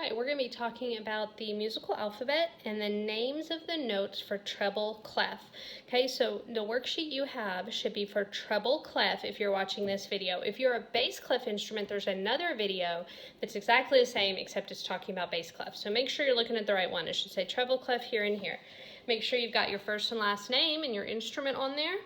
All right, we're going to be talking about the musical alphabet and the names of the notes for treble clef. Okay, so the worksheet you have should be for treble clef if you're watching this video. If you're a bass clef instrument, there's another video that's exactly the same except it's talking about bass clef. So make sure you're looking at the right one. It should say treble clef here and here. Make sure you've got your first and last name and your instrument on there.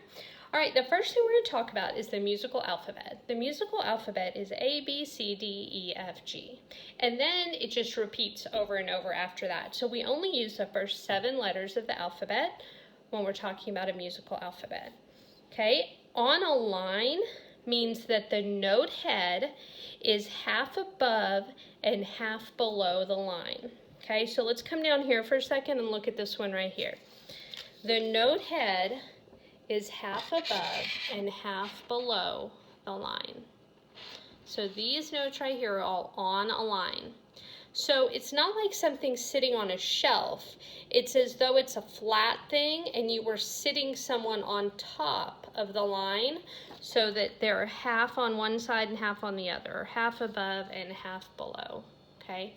All right, the first thing we're going to talk about is the musical alphabet. The musical alphabet is A, B, C, D, E, F, G. And then it just repeats over and over after that. So we only use the first 7 letters of the alphabet when we're talking about a musical alphabet. Okay, on a line means that the note head is half above and half below the line. Okay, so let's come down here for a second and look at this one right here. The note head is half above and half below the line. So these notes right here are all on a line. So it's not like something sitting on a shelf. It's as though it's a flat thing and you were sitting someone on top of the line so that they're half on one side and half on the other, or half above and half below, okay?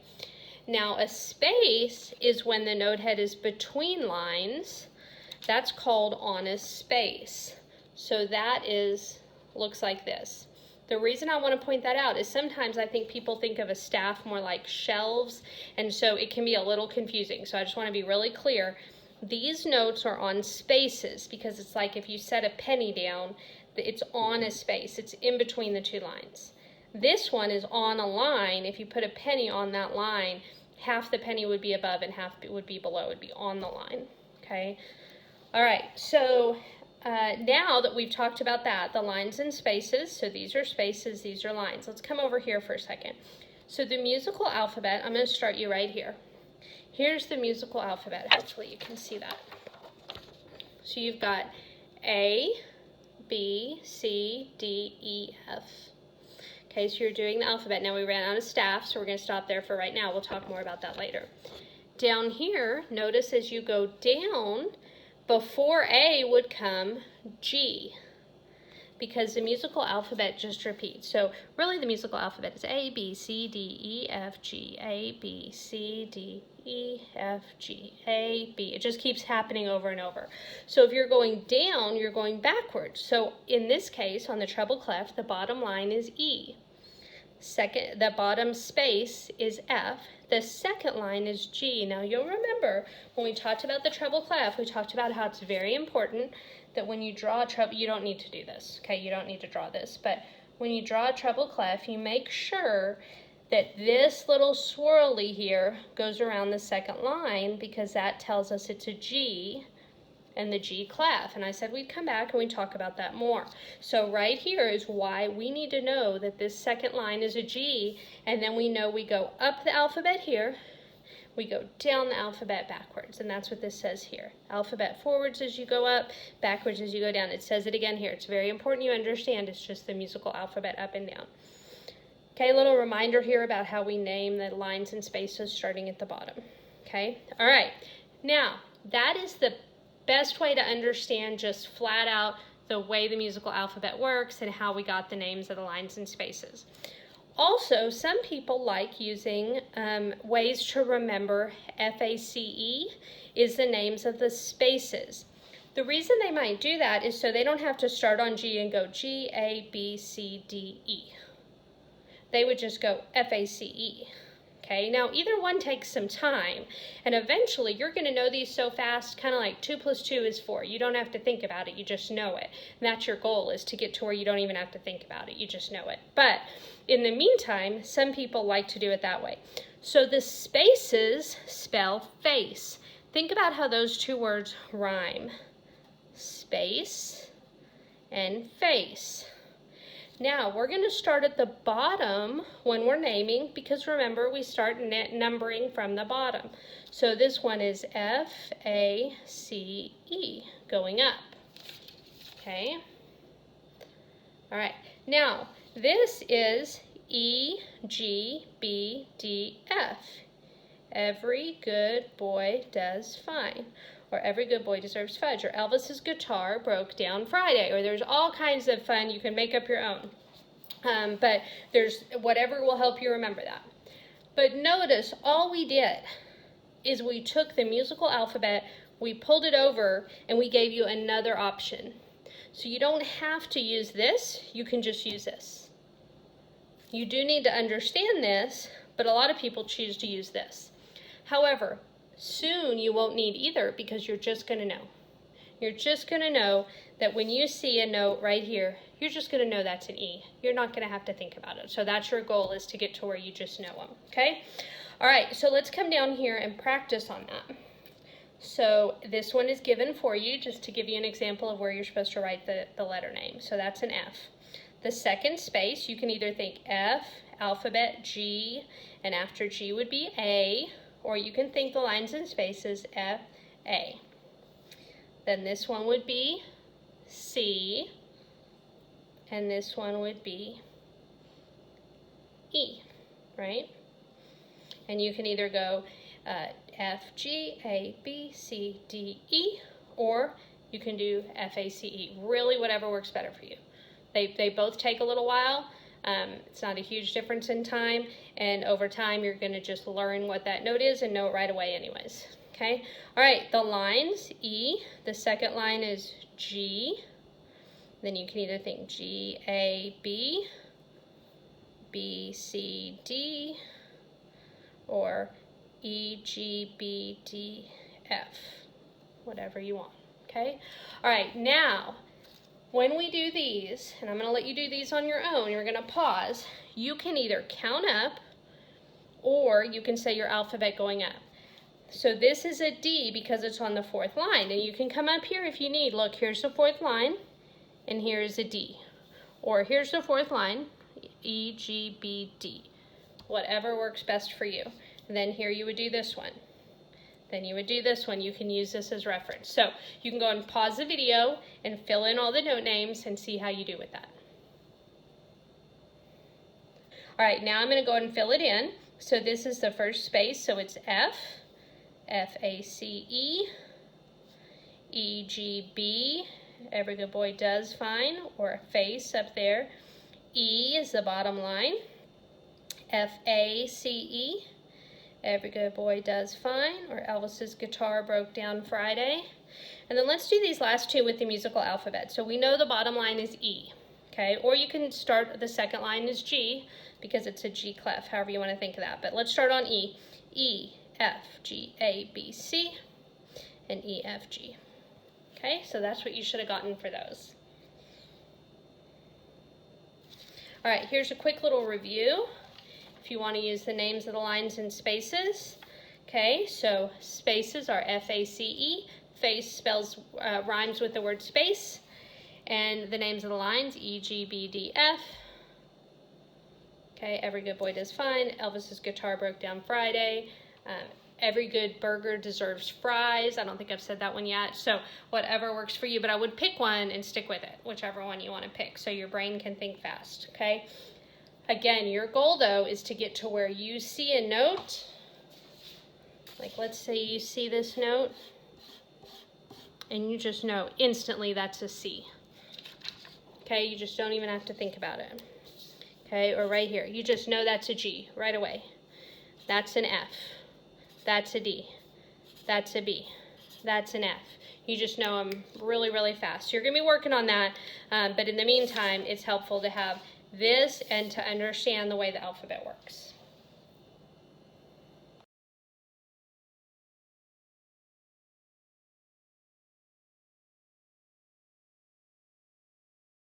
Now a space is when the note head is between lines. That's called on a space. So that looks like this. The reason I want to point that out is sometimes I think people think of a staff more like shelves, and so it can be a little confusing. So I just want to be really clear. These notes are on spaces because it's like if you set a penny down, it's on a space. It's in between the two lines. This one is on a line. If you put a penny on that line, half the penny would be above and half would be below. It would be on the line, okay? All right, so now that we've talked about that, the lines and spaces, so these are spaces, these are lines. Let's come over here for a second. So the musical alphabet, I'm going to start you right here. Here's the musical alphabet. Hopefully you can see that. So you've got A, B, C, D, E, F. Okay, so you're doing the alphabet. Now we ran out of staff, so we're going to stop there for right now. We'll talk more about that later. Down here, notice as you go down, before A would come G, because the musical alphabet just repeats. So really the musical alphabet is A, B, C, D, E, F, G, A, B, C, D, E, F, G, A, B. It just keeps happening over and over. So if you're going down, you're going backwards. So in this case, on the treble clef, the bottom line is E. The bottom space is F. The second line is G. Now you'll remember when we talked about the treble clef, we talked about how it's very important that when you draw a treble, you don't need to do this, okay? You don't need to draw this, but when you draw a treble clef, you make sure that this little swirly here goes around the second line because that tells us it's a G and the G clef. And I said we'd come back and we'd talk about that more. So right here is why we need to know that this second line is a G, and then we know we go up the alphabet here, we go down the alphabet backwards, and that's what this says here. Alphabet forwards as you go up, backwards as you go down. It says it again here. It's very important you understand it's just the musical alphabet up and down. Okay, a little reminder here about how we name the lines and spaces starting at the bottom. Okay, all right. Now, that is the best way to understand just flat out the way the musical alphabet works and how we got the names of the lines and spaces. Also, some people like using ways to remember FACE is the names of the spaces. The reason they might do that is so they don't have to start on G and go G, A, B, C, D, E. They would just go FACE. Okay, now either one takes some time, and eventually you're going to know these so fast, kind of like 2 + 2 is 4. You don't have to think about it, you just know it. And that's your goal, is to get to where you don't even have to think about it, you just know it. But in the meantime, some people like to do it that way. So the spaces spell face. Think about how those two words rhyme. Space and face. Now, we're going to start at the bottom when we're naming, because remember, we start numbering from the bottom. So this one is F-A-C-E, going up. Okay? All right. Now, this is E-G-B-D-F. Every good boy does fine. Or every good boy deserves fudge, or Elvis's guitar broke down Friday, or there's all kinds of fun. You can make up your own. But there's whatever will help you remember that. But notice all we did is we took the musical alphabet, we pulled it over, and we gave you another option. So you don't have to use this, you can just use this. You do need to understand this, but a lot of people choose to use this. However, soon you won't need either because you're just going to know. You're just going to know that when you see a note right here, you're just going to know that's an E. You're not going to have to think about it. So that's your goal, is to get to where you just know them, okay? All right, so let's come down here and practice on that. So this one is given for you just to give you an example of where you're supposed to write the letter name. So that's an F. The second space, you can either think F, alphabet, G, and after G would be A, or you can think the lines and spaces F, A. Then this one would be C, and this one would be E, right? And you can either go F, G, A, B, C, D, E, or you can do F, A, C, E. Really, whatever works better for you. They both take a little while. It's not a huge difference in time, and over time you're going to just learn what that note is and know it right away anyways. Okay? All right, the lines, E, the second line is G. Then you can either think G, A, B, B, C, D, or E, G, B, D, F, whatever you want, okay? All right, now, when we do these, and I'm going to let you do these on your own, you're going to pause, you can either count up, or you can say your alphabet going up. So this is a D because it's on the fourth line, and you can come up here if you need. Look, here's the fourth line, and here's a D. Or here's the fourth line, E, G, B, D. Whatever works best for you. And then here you would do this one. Then you would do this one. You can use this as reference. So you can go and pause the video and fill in all the note names and see how you do with that. All right, now I'm going to go ahead and fill it in. So this is the first space, so it's F, F-A-C-E, E-G-B, every good boy does fine, or a face up there. E is the bottom line. F-A-C-E, every good boy does fine, or Elvis's guitar broke down Friday. And then let's do these last two with the musical alphabet. So we know the bottom line is E, okay? Or you can start, the second line is G, because it's a G clef, however you want to think of that. But let's start on E. E, F, G, A, B, C, and E, F, G. Okay, so that's what you should have gotten for those. All right, here's a quick little review if you want to use the names of the lines and spaces. Okay, so spaces are F-A-C-E. Face spells, rhymes with the word space. And the names of the lines, E, G, B, D, F. Okay, every good boy does fine. Elvis's guitar broke down Friday. Every good burger deserves fries. I don't think I've said that one yet. So whatever works for you, but I would pick one and stick with it, whichever one you want to pick, so your brain can think fast, okay? Again, your goal, though, is to get to where you see a note. Like, let's say you see this note, and you just know instantly that's a C. Okay, you just don't even have to think about it. Okay, or right here, you just know that's a G right away. That's an F. That's a D. That's a B. That's an F. You just know them really, really fast. You're going to be working on that, but in the meantime, it's helpful to have this and to understand the way the alphabet works.